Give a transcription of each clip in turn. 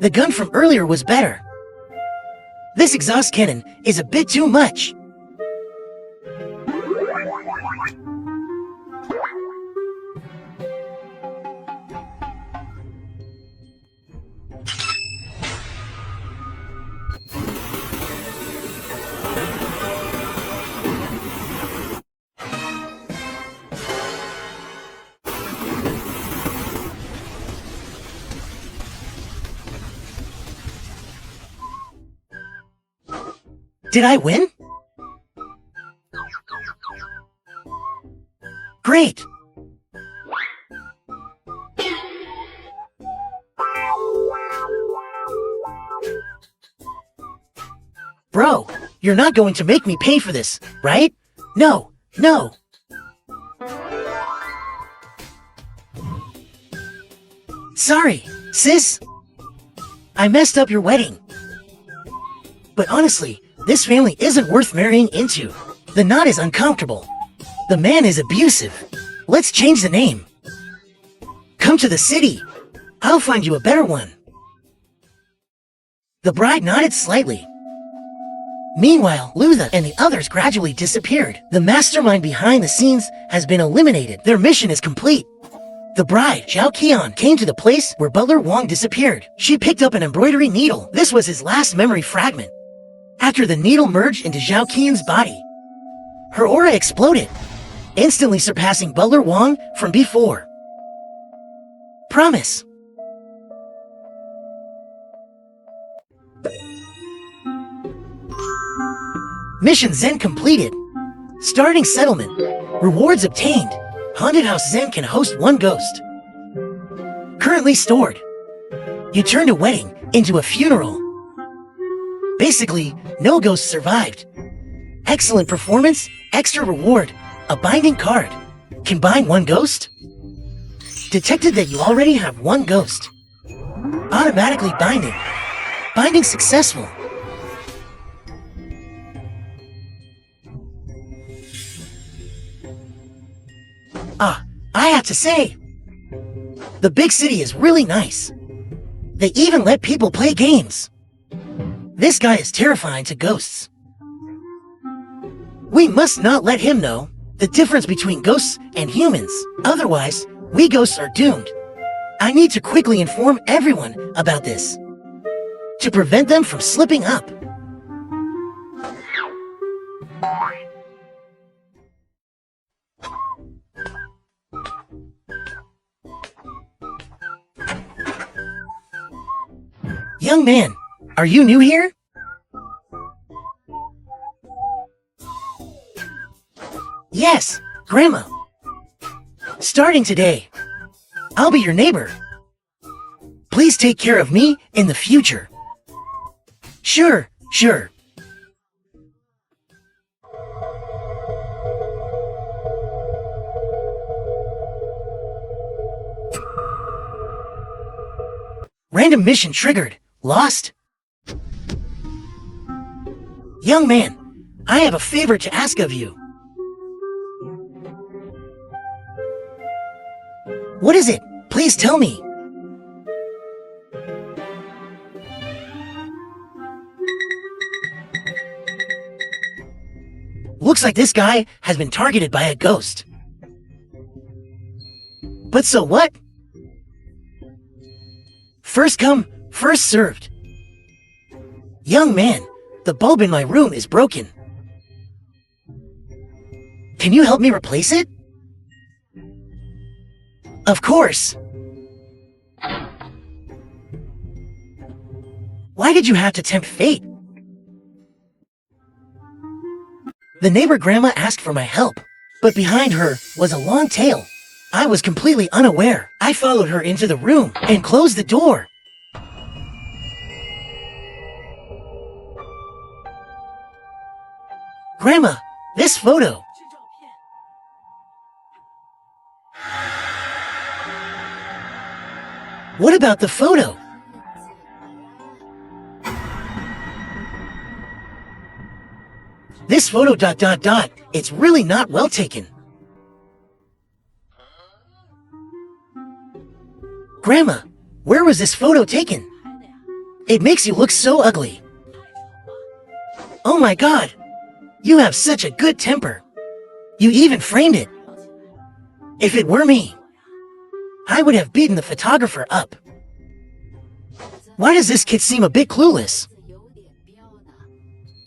The gun from earlier was better. This exhaust cannon is a bit too much. Did I win? Great! Bro, you're not going to make me pay for this, right? No, no. Sorry, sis. I messed up your wedding. But honestly, this family isn't worth marrying into. The knot is uncomfortable. The man is abusive. Let's change the name. Come to the city. I'll find you a better one. The bride nodded slightly. Meanwhile, Lutha and the others gradually disappeared. The mastermind behind the scenes has been eliminated. Their mission is complete. The bride, Zhao Qian, came to the place where Butler Wang disappeared. She picked up an embroidery needle. This was his last memory fragment. After the needle merged into Zhao Qian's body, her aura exploded, instantly surpassing Butler Wang from before. Promise. Mission Zen completed. Starting settlement. Rewards obtained. Haunted House Zen can host one ghost. Currently stored. You turned a wedding into a funeral. Basically, no ghosts survived. Excellent performance, extra reward, a binding card. Combine one ghost? Detected that you already have one ghost. Automatically binding. Binding successful. I have to say, the big city is really nice. They even let people play games. This guy is terrifying to ghosts. We must not let him know the difference between ghosts and humans. Otherwise, we ghosts are doomed. I need to quickly inform everyone about this to prevent them from slipping up. Young man, are you new here? Yes, Grandma. Starting today, I'll be your neighbor. Please take care of me in the future. Sure, sure. Random mission triggered. Lost? Young man, I have a favor to ask of you. What is it? Please tell me. Looks like this guy has been targeted by a ghost. But so what? First come, first served. Young man, the bulb in my room is broken. Can you help me replace it? Of course. Why did you have to tempt fate? The neighbor grandma asked for my help, but behind her was a long tail. I was completely unaware. I followed her into the room and closed the door. Grandma, this photo. What about the photo? This photo ... It's really not well taken. Grandma, where was this photo taken? It makes you look so ugly. Oh my god! You have such a good temper. You even framed it. If it were me, I would have beaten the photographer up. Why does this kid seem a bit clueless?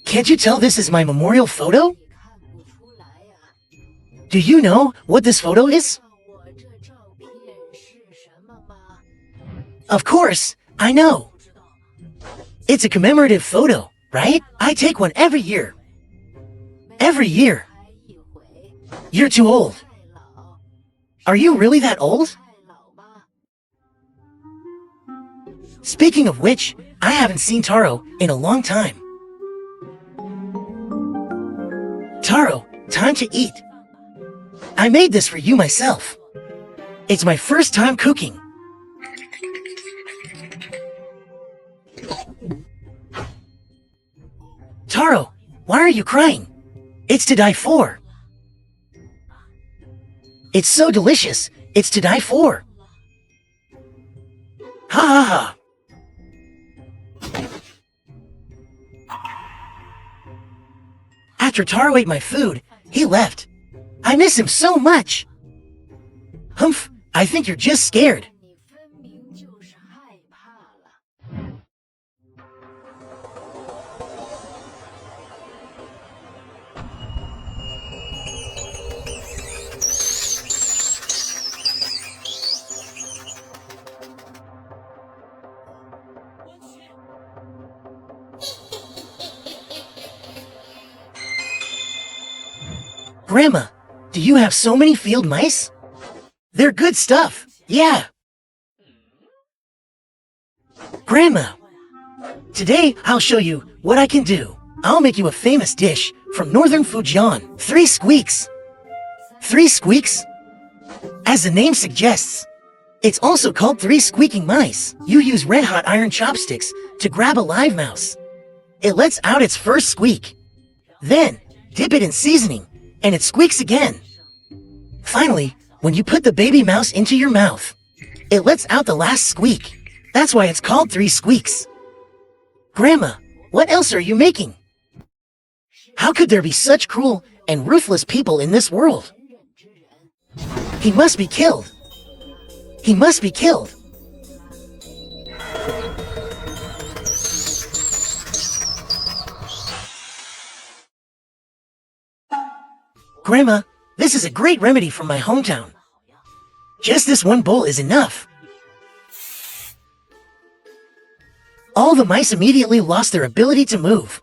Can't you tell this is my memorial photo? Do you know what this photo is? Of course, I know. It's a commemorative photo, right? I take one every year. Every year. You're too old. Are you really that old? Speaking of which, I haven't seen Taro in a long time. Taro, time to eat. I made this for you myself. It's my first time cooking. Taro, why are you crying? It's to die for. It's so delicious, it's to die for. Ha ha ha. After Taro ate my food, he left. I miss him so much. Humph, I think you're just scared. Grandma, do you have so many field mice? They're good stuff, yeah. Grandma, today I'll show you what I can do. I'll make you a famous dish from northern Fujian. 3 squeaks. 3 squeaks? As the name suggests, it's also called 3 squeaking mice. You use red-hot iron chopsticks to grab a live mouse. It lets out its first squeak. Then, dip it in seasoning, and it squeaks again. Finally, when you put the baby mouse into your mouth, it lets out the last squeak. That's why it's called 3 squeaks. Grandma, what else are you making? How could there be such cruel and ruthless people in this world? He must be killed. He must be killed. Grandma, this is a great remedy from my hometown. Just this one bowl is enough. All the mice immediately lost their ability to move.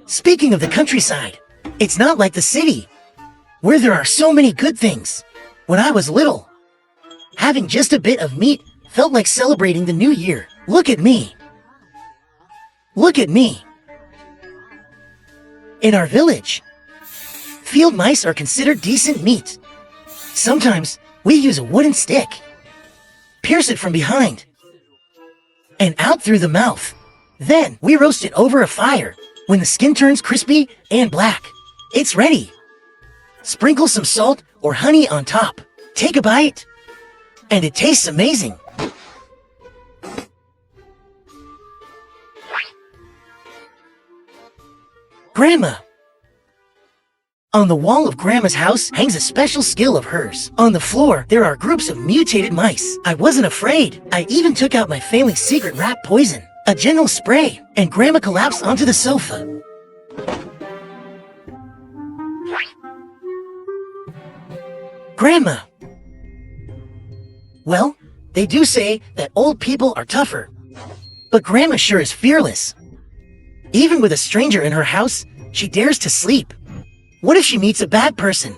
Speaking of the countryside, it's not like the city, where there are so many good things. When I was little, having just a bit of meat felt like celebrating the new year. Look at me. Look at me. In our village, field mice are considered decent meat. Sometimes we use a wooden stick, pierce it from behind, and out through the mouth. Then we roast it over a fire. When the skin turns crispy and black, it's ready. Sprinkle some salt or honey on top. Take a bite, and it tastes amazing. Grandma. On the wall of Grandma's house hangs a special skill of hers. On the floor, there are groups of mutated mice. I wasn't afraid. I even took out my family's secret rat poison, a gentle spray, and Grandma collapsed onto the sofa. Grandma. Well, they do say that old people are tougher, but Grandma sure is fearless. Even with a stranger in her house, she dares to sleep. What if she meets a bad person?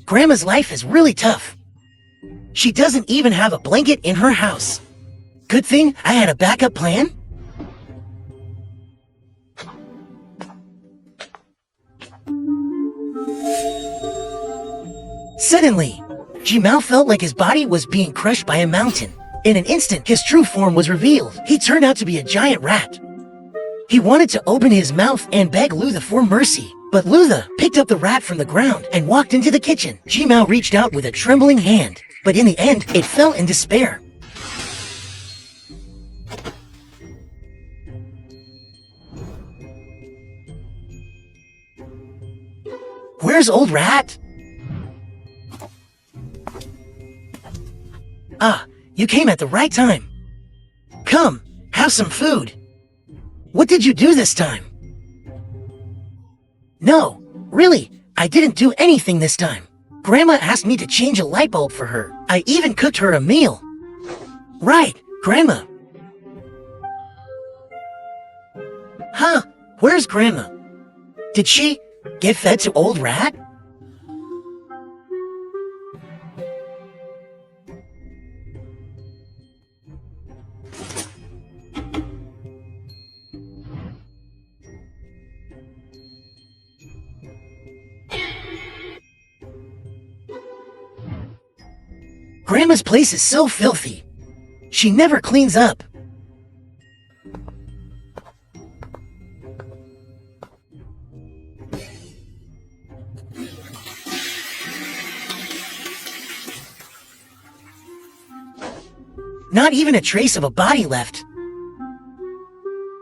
Grandma's life is really tough. She doesn't even have a blanket in her house. Good thing I had a backup plan. Suddenly, Jimao felt like his body was being crushed by a mountain. In an instant, his true form was revealed. He turned out to be a giant rat. He wanted to open his mouth and beg Luther for mercy, but Luther picked up the rat from the ground and walked into the kitchen. Jimao reached out with a trembling hand, but in the end, it fell in despair. Where's old rat? Ah, you came at the right time. Come, have some food. What did you do this time? No, really, I didn't do anything this time. Grandma asked me to change a light bulb for her. I even cooked her a meal. Right, Grandma. Huh, where's Grandma? Did she get fed to old rat? Grandma's place is so filthy. She never cleans up. Not even a trace of a body left.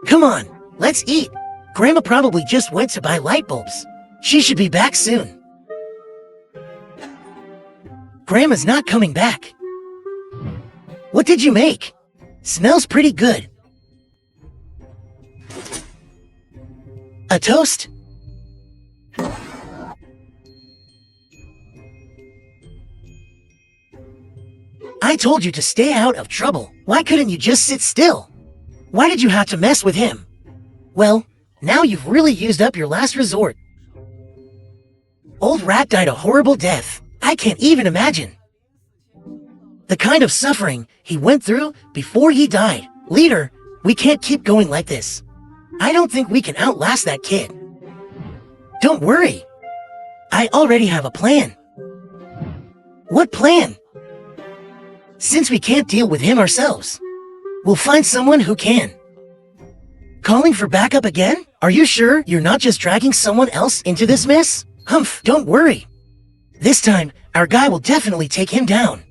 Come on, let's eat. Grandma probably just went to buy light bulbs. She should be back soon. Grandma's not coming back. What did you make? Smells pretty good. A toast? I told you to stay out of trouble. Why couldn't you just sit still? Why did you have to mess with him? Well, now you've really used up your last resort. Old rat died a horrible death. I can't even imagine the kind of suffering he went through before he died. Leader, we can't keep going like this. I don't think we can outlast that kid. Don't worry. I already have a plan. What plan? Since we can't deal with him ourselves, we'll find someone who can. Calling for backup again? Are you sure you're not just dragging someone else into this mess? Humph, don't worry. This time, our guy will definitely take him down.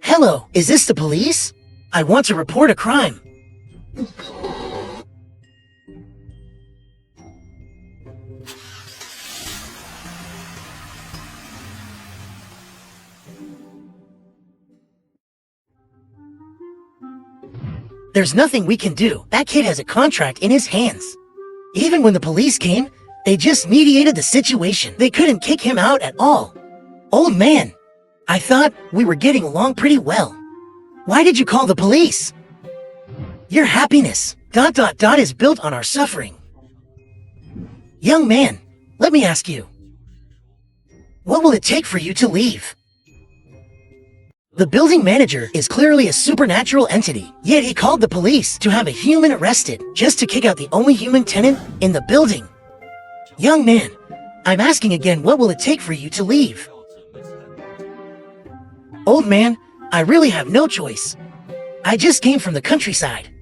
Hello, is this the police? I want to report a crime. There's nothing we can do. That kid has a contract in his hands. Even when the police came, they just mediated the situation. They couldn't kick him out at all. Old man, I thought we were getting along pretty well. Why did you call the police? Your happiness, ... is built on our suffering. Young man, let me ask you. What will it take for you to leave? The building manager is clearly a supernatural entity, yet he called the police to have a human arrested just to kick out the only human tenant in the building. Young man, I'm asking again, what will it take for you to leave? Old man, I really have no choice. I just came from the countryside.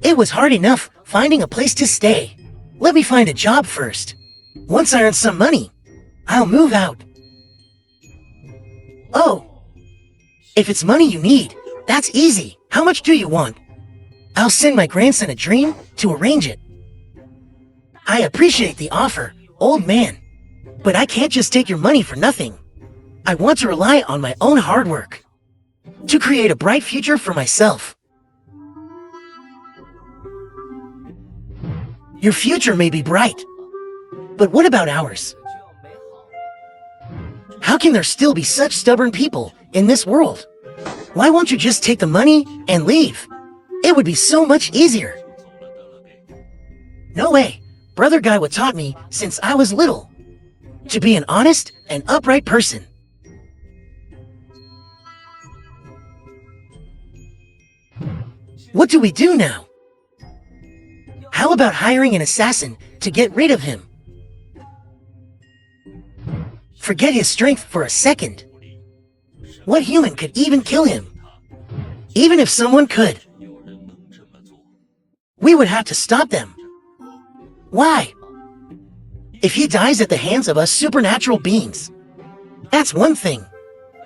It was hard enough finding a place to stay. Let me find a job first. Once I earn some money, I'll move out. Oh, if it's money you need, that's easy. How much do you want? I'll send my grandson a dream to arrange it. I appreciate the offer, old man, but I can't just take your money for nothing. I want to rely on my own hard work to create a bright future for myself. Your future may be bright, but what about ours? How can there still be such stubborn people in this world? Why won't you just take the money and leave? It would be so much easier. No way. Brother Gaiwa taught me since I was little to be an honest and upright person. What do we do now? How about hiring an assassin to get rid of him? Forget his strength for a second. What human could even kill him? Even if someone could, We would have to stop them. Why? If he dies at the hands of us supernatural beings, that's one thing.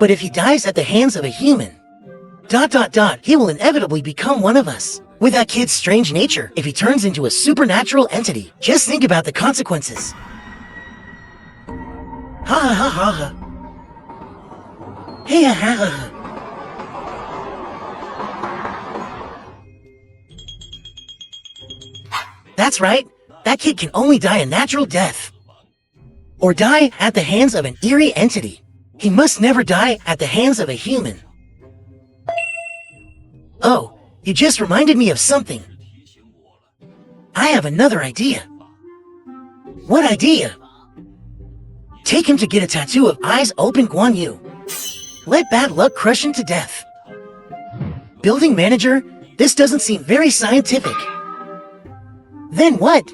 But if he dies at the hands of a human, ... he will inevitably become one of us. With that kid's strange nature, if he turns into a supernatural entity, just think about the consequences. Ha ha ha ha ha. Hey ha ha ha. That's right. That kid can only die a natural death. Or die at the hands of an eerie entity. He must never die at the hands of a human. Oh, you just reminded me of something. I have another idea. What idea? Take him to get a tattoo of eyes open Guan Yu. Let bad luck crush him to death. Building manager, this doesn't seem very scientific. Then what?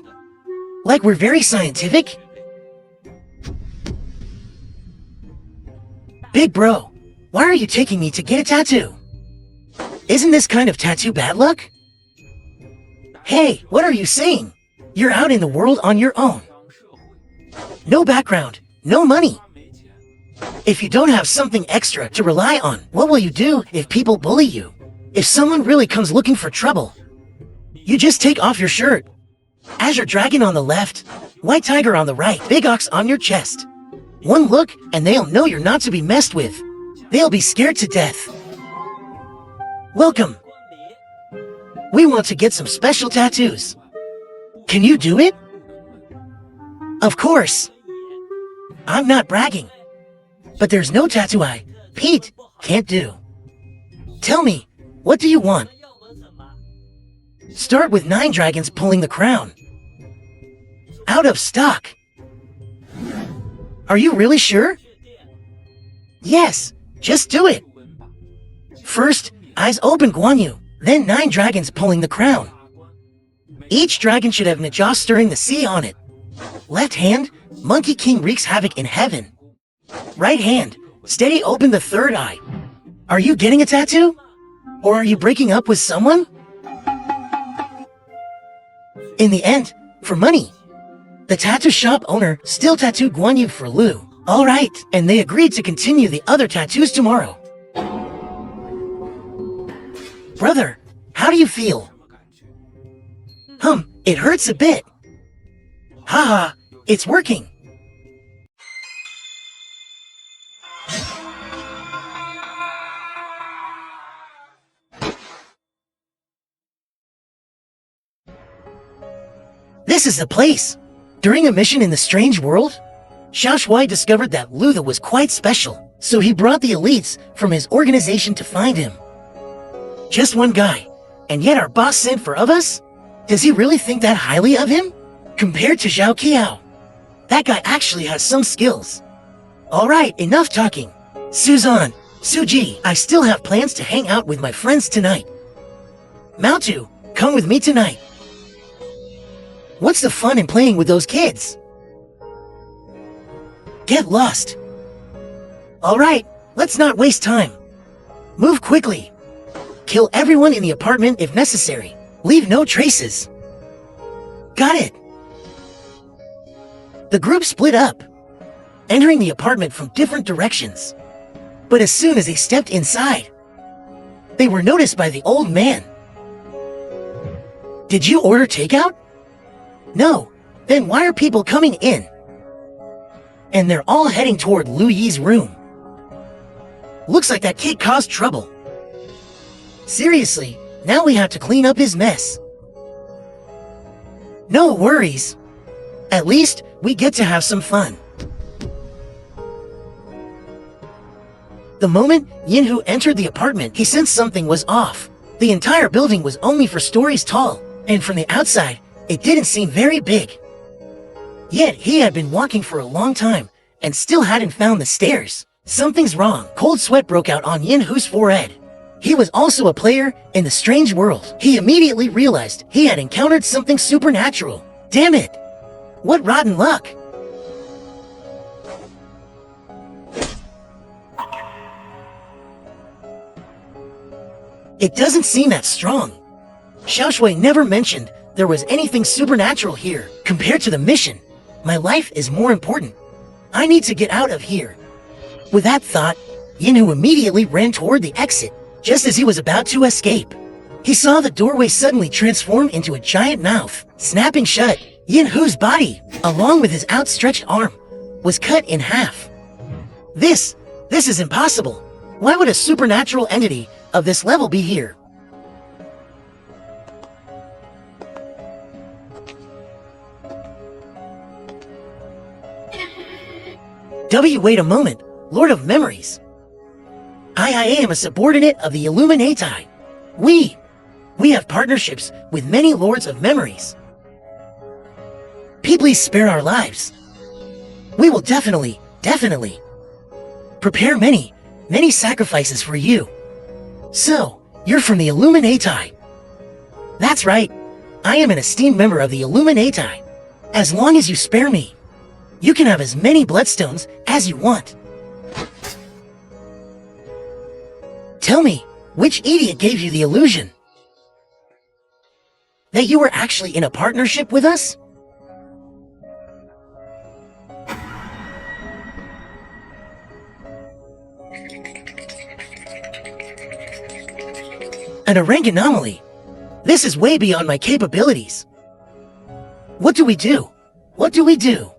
Like we're very scientific? Big bro, why are you taking me to get a tattoo? Isn't this kind of tattoo bad luck? Hey, what are you saying? You're out in the world on your own. No background, no money. If you don't have something extra to rely on, what will you do if people bully you? If someone really comes looking for trouble, you just take off your shirt. Azure Dragon on the left, White Tiger on the right, Big Ox on your chest. One look and they'll know you're not to be messed with. They'll be scared to death. Welcome. We want to get some special tattoos. Can you do it? Of course. I'm not bragging. But there's no tattoo Pete, can't do. Tell me, what do you want? Start with 9 dragons pulling the crown. Out of stock. Are you really sure? Yes, just do it. First, eyes open Guan Yu, then 9 dragons pulling the crown. Each dragon should have Najah stirring the sea on it. Left hand, Monkey King wreaks havoc in heaven. Right hand, steady open the third eye. Are you getting a tattoo? Or are you breaking up with someone? In the end, for money, the tattoo shop owner still tattooed Guan Yu for Lu. Alright, and they agreed to continue the other tattoos tomorrow. Brother, how do you feel? It hurts a bit. Haha, it's working. This is the place. During a mission in the strange world, Xiao Shuai discovered that Luther was quite special, so he brought the elites from his organization to find him. Just one guy, and yet our boss sent for of us? Does he really think that highly of him? Compared to Zhao Qiao, that guy actually has some skills. Alright, enough talking. Suzan, Suji, I still have plans to hang out with my friends tonight. Maotu, come with me tonight. What's the fun in playing with those kids? Get lost. Alright, let's not waste time. Move quickly. Kill everyone in the apartment if necessary. Leave no traces. Got it. The group split up, entering the apartment from different directions. But as soon as they stepped inside, they were noticed by the old man. Did you order takeout? No. Then why are people coming in? And they're all heading toward Lu Yi's room. Looks like that kid caused trouble. Seriously, now we have to clean up his mess. No worries. At least, we get to have some fun. The moment Yinhu entered the apartment, he sensed something was off. The entire building was only 4 stories tall, and from the outside, it didn't seem very big. Yet, he had been walking for a long time, and still hadn't found the stairs. Something's wrong. Cold sweat broke out on Yinhu's forehead. He was also a player in the strange world. He immediately realized he had encountered something supernatural. Damn it! What rotten luck! It doesn't seem that strong. Xiao Shui never mentioned there was anything supernatural here. Compared to the mission, my life is more important. I need to get out of here. With that thought, Yinhu immediately ran toward the exit. Just as he was about to escape, he saw the doorway suddenly transform into a giant mouth, snapping shut. Yinhu's body, along with his outstretched arm, was cut in half. This is impossible. Why would a supernatural entity of this level be here? Wait a moment, Lord of Memories. I am a subordinate of the Illuminati. We have partnerships with many Lords of Memories. Please spare our lives. We will definitely prepare many sacrifices for you. So, you're from the Illuminati. That's right. I am an esteemed member of the Illuminati. As long as you spare me, you can have as many bloodstones as you want. Tell me, which idiot gave you the illusion that you were actually in a partnership with us? An rank anomaly. This is way beyond my capabilities. What do we do? What do we do?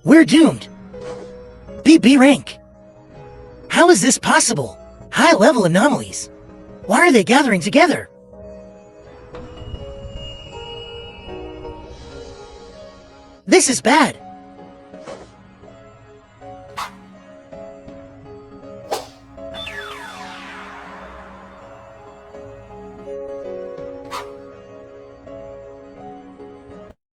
We're doomed. B rank. How is this possible? High-level anomalies. Why are they gathering together? This is bad.